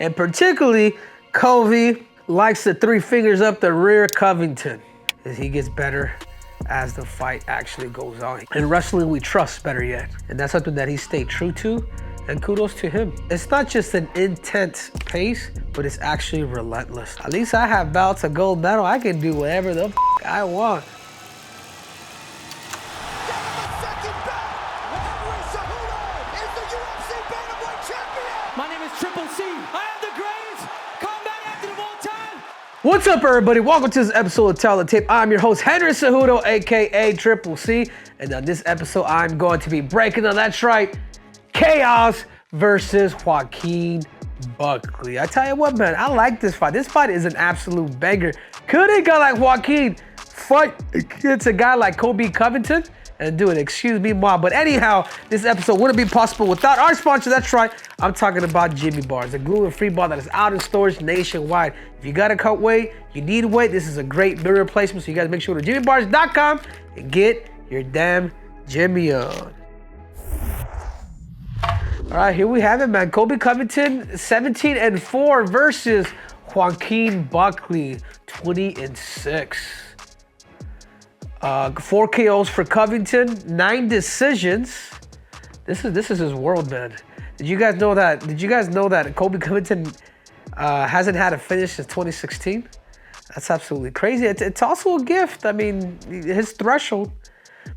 And particularly, Colby likes the three fingers up the rear Covington as he gets better as the fight actually goes on. In wrestling, we trust, better yet. And that's something that he stayed true to, and kudos to him. It's not just an intense pace, but it's actually relentless. At least I have bouts of gold medal. I can do whatever the I want. What's up, everybody? Welcome to this episode of Tell the Tape. I'm your host, Henry Cejudo, aka Triple C. And on this episode, I'm going to be breaking down, that's right, Chaos versus Joaquin Buckley. I tell you what, man, I like this fight. This fight is an absolute banger. Could a guy like Joaquin fight against a guy like Colby Covington? And do it, excuse me, mom. But anyhow, this episode wouldn't be possible without our sponsor. That's right, I'm talking about Jimmy Bars, a gluten-free bar that is out in stores nationwide. If you gotta cut weight, you need weight, this is a great meal replacement. So you guys make sure to jimmybars.com and get your damn Jimmy on. All right, here we have it, man. Colby Covington, 17-4 versus Joaquin Buckley, 20-6. 4 KOs for Covington, 9 decisions. This is his world, man. Did you guys know that? Did you guys know that Colby Covington hasn't had a finish since 2016? That's absolutely crazy. It's also a gift. I mean, his threshold.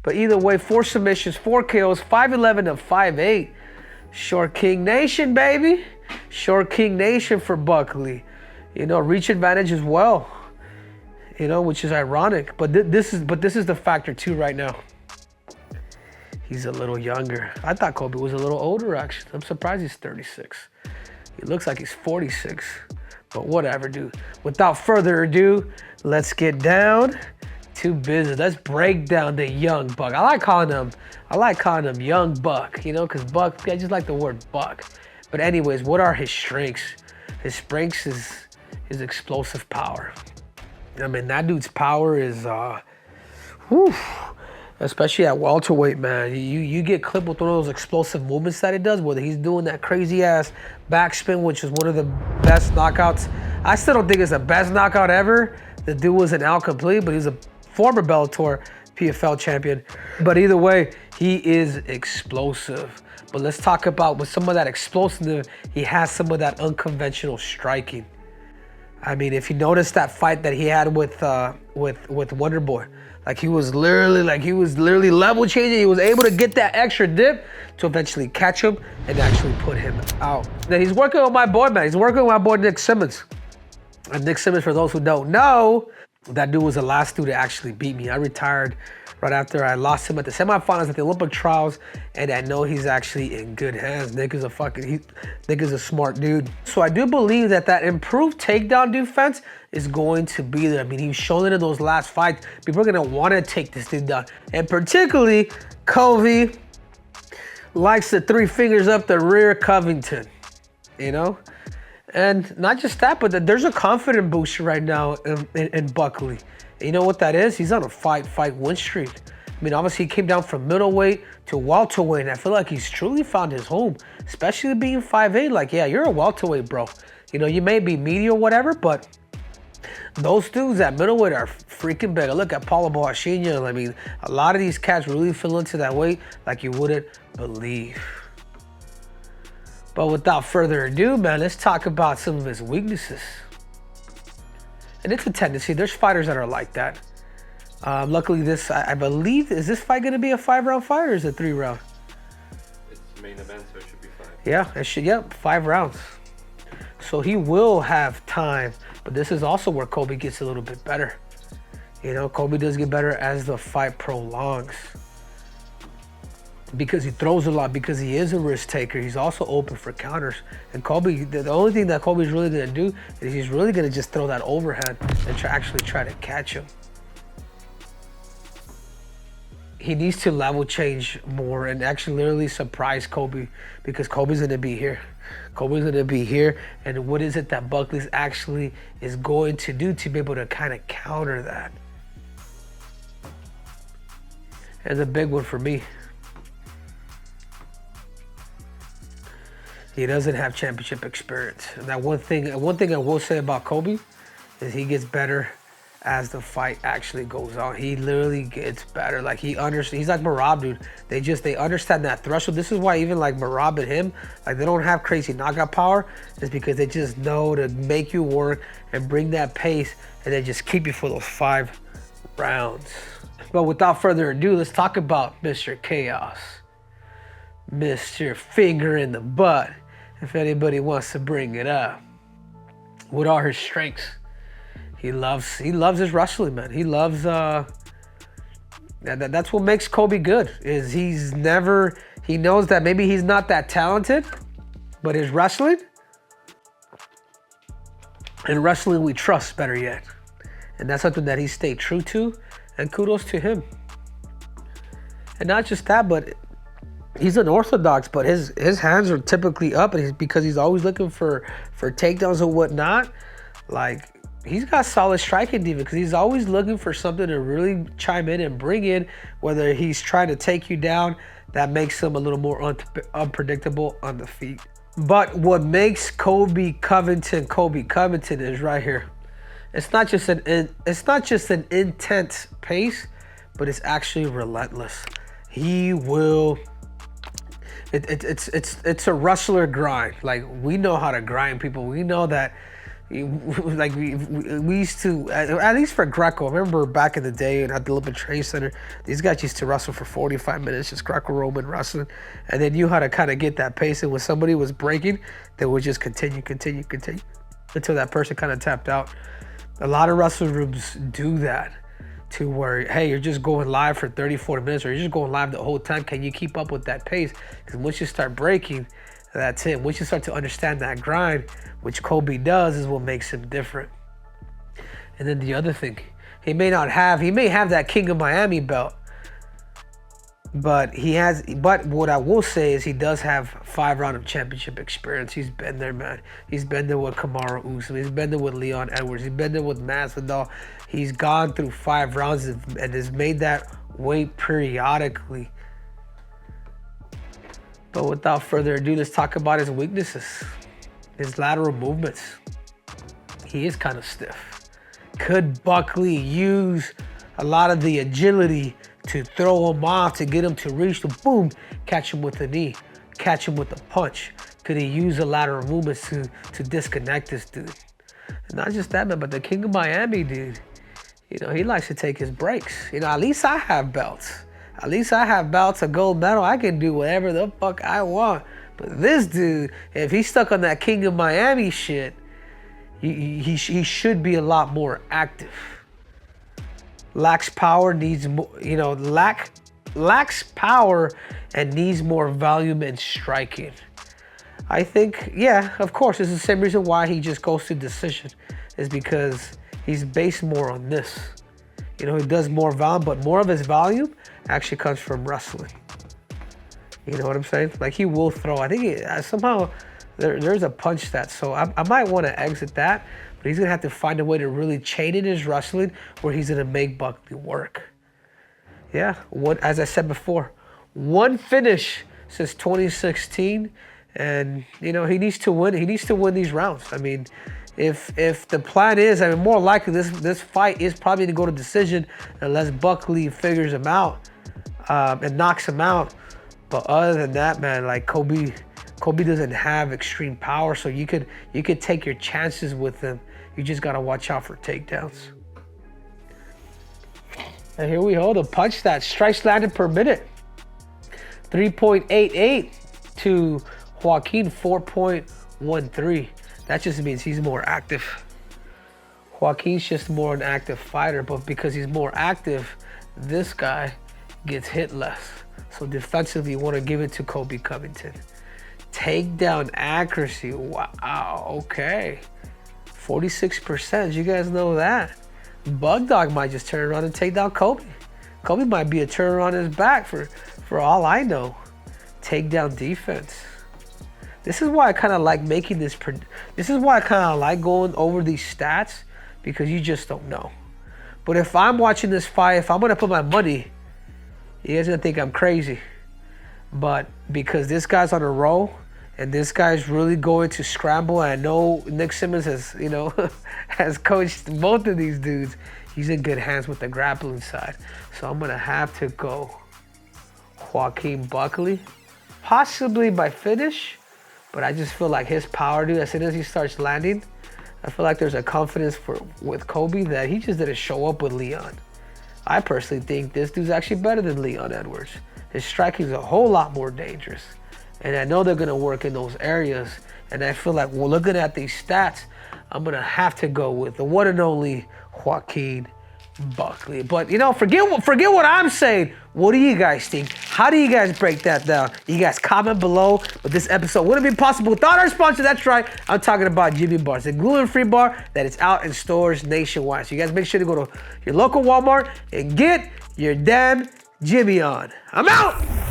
But either way, 4 submissions, 4 KOs, 5'11" to 5'8". Short King Nation, baby. Short King Nation for Buckley. You know, reach advantage as well. You know, which is ironic, but this is the factor too right now. He's a little younger. I thought Colby was a little older, actually. I'm surprised he's 36. He looks like he's 46, but whatever, dude. Without further ado, let's get down to business. Let's break down the young buck. I like calling him young buck, you know, because buck, I just like the word buck. But anyways, what are his strengths? His strengths is his explosive power. I mean, that dude's power is, especially at welterweight, man. You get clipped with one of those explosive movements that he does, whether he's doing that crazy ass backspin, which is one of the best knockouts. I still don't think it's the best knockout ever. The dude wasn't out complete, but he's a former Bellator PFL champion. But either way, he is explosive. But let's talk about with some of that explosive, he has some of that unconventional striking. I mean, if you notice that fight that he had with Wonder Boy, like he was literally level changing. He was able to get that extra dip to eventually catch him and actually put him out. Then he's working with my boy, man. He's working with my boy Nick Simmons. And Nick Simmons, for those who don't know, that dude was the last dude to actually beat me. I retired right after I lost him at the semifinals at the Olympic trials, and I know he's actually in good hands. Nick is a smart dude. So I do believe that improved takedown defense is going to be there. I mean, he's shown it in those last fights. People are gonna want to take this dude down, and particularly Colby likes the three fingers up the rear Covington, you know. And not just that, but there's a confidence booster right now in Buckley. You know what that is? He's on a fight win streak. I mean, obviously he came down from middleweight to welterweight, and I feel like he's truly found his home, especially being 5'8". Like, yeah, you're a welterweight, bro. You know, you may be meaty or whatever, but those dudes at middleweight are freaking big. I look at Paulo Boachinha. I mean, a lot of these cats really fill into that weight like you wouldn't believe. But without further ado, man, let's talk about some of his weaknesses. And it's a tendency. There's fighters that are like that. Luckily, I believe, is this fight going to be a 5-round fight or is it 3-round? It's main event, so it should be 5. Yeah, it should. Yep, 5 rounds. So he will have time. But this is also where Colby gets a little bit better. You know, Colby does get better as the fight prolongs. Because he throws a lot, because he is a risk taker, he's also open for counters. And Colby, the only thing that Colby's really gonna do is he's really gonna just throw that overhand and actually try to catch him. He needs to level change more and actually literally surprise Colby, because Colby's gonna be here. Colby's gonna be here, and what is it that Buckley's actually is going to do to be able to kind of counter that? And the big one for me. He doesn't have championship experience. And that one thing I will say about Colby is he gets better as the fight actually goes on. He literally gets better. Like he understands. He's like Merab, dude. They understand that threshold. This is why even like Merab and him, like they don't have crazy knockout power. Is because they just know to make you work and bring that pace, and then just keep you for those 5 rounds. But without further ado, let's talk about Mr. Chaos, Mr. Finger in the Butt, if anybody wants to bring it up. What are his strengths? He loves his wrestling, man. He loves that's what makes Colby good. Is he knows that maybe he's not that talented, but his wrestling, and wrestling we trust, better yet. And that's something that he stayed true to, and kudos to him. And not just that, but he's unorthodox, but his hands are typically up, and because he's always looking for takedowns and whatnot. Like, he's got solid striking defense because he's always looking for something to really chime in and bring in, whether he's trying to take you down. That makes him a little more unpredictable on the feet. But what makes Colby Covington is right here. It's not just an intense pace, but it's actually relentless. He will. It's a wrestler grind. Like, we know how to grind people. We know that. Like we used to, at least for Greco. I remember back in the day at the Olympic Training Center, these guys used to wrestle for 45 minutes, just Greco-Roman wrestling, and they knew how to kind of get that pace. And when somebody was breaking, they would just continue until that person kind of tapped out. A lot of wrestling rooms do that, to where, hey, you're just going live for 30, 40 minutes, or you're just going live the whole time. Can you keep up with that pace? Because once you start breaking, that's it. Once you start to understand that grind, which Colby does, is what makes him different. And then the other thing, he may have that King of Miami belt, but what I will say is he does have 5 rounds of championship experience. He's been there, man. He's been there with Kamaru Usman. He's been there with Leon Edwards. He's been there with Masvidal. He's gone through 5 rounds and has made that weight periodically. But without further ado, let's talk about his weaknesses. His lateral movements. He is kind of stiff. Could Buckley use a lot of the agility to throw him off, to get him to reach the boom, catch him with the knee, catch him with the punch? Could he use the lateral movements to disconnect this dude? And not just that, man, but the King of Miami dude, he likes to take his breaks. At least I have belts. At least I have belts, a gold medal. I can do whatever the fuck I want. But this dude, if he's stuck on that King of Miami shit, he should be a lot more active. Lacks power, needs more, lacks power and needs more volume and striking. I think, yeah, of course, it's the same reason why he just goes to decision, is because he's based more on this. He does more volume, but more of his volume actually comes from wrestling. You know what I'm saying? Like, he will throw. I think somehow there's a punch that, so I might want to exit that, but he's going to have to find a way to really chain in his wrestling where he's going to make Buckley work. Yeah, as I said before, 1 finish since 2016, and, he needs to win. He needs to win these rounds. I mean, if the plan is, more likely this fight is probably to go to decision unless Buckley figures him out and knocks him out. But other than that, man, like Colby doesn't have extreme power, so you could take your chances with him. You just gotta watch out for takedowns. And here we hold a punch that strikes landed per minute, 3.88 to Joaquin 4.13. That just means he's more active. Joaquin's just more an active fighter, but because he's more active, this guy gets hit less. So defensively, you want to give it to Colby Covington. Takedown accuracy, wow, okay. 46%, you guys know that. Bug Dog might just turn around and take down Colby. Colby might be a turn on his back for all I know. Takedown defense. This is why I kind of like making this is why I kind of like going over these stats, because you just don't know. But if I'm watching this fight, if I'm going to put my money, you guys are going to think I'm crazy. But because this guy's on a roll And this guy's really going to scramble. And I know Nick Simmons has, you know, has coached both of these dudes. He's in good hands with the grappling side. So I'm gonna have to go Joaquin Buckley, possibly by finish, but I just feel like his power, dude, as soon as he starts landing, I feel like there's a confidence with Colby that he just didn't show up with Leon. I personally think this dude's actually better than Leon Edwards. His striking is a whole lot more dangerous. And I know they're gonna work in those areas. And I feel like, well, looking at these stats, I'm gonna have to go with the one and only Joaquin Buckley. But you know, forget what I'm saying. What do you guys think? How do you guys break that down? You guys comment below. But this episode wouldn't be possible without our sponsor. That's right, I'm talking about Jimmy Bars, a gluten-free bar that is out in stores nationwide. So you guys make sure to go to your local Walmart and get your damn Jimmy on. I'm out.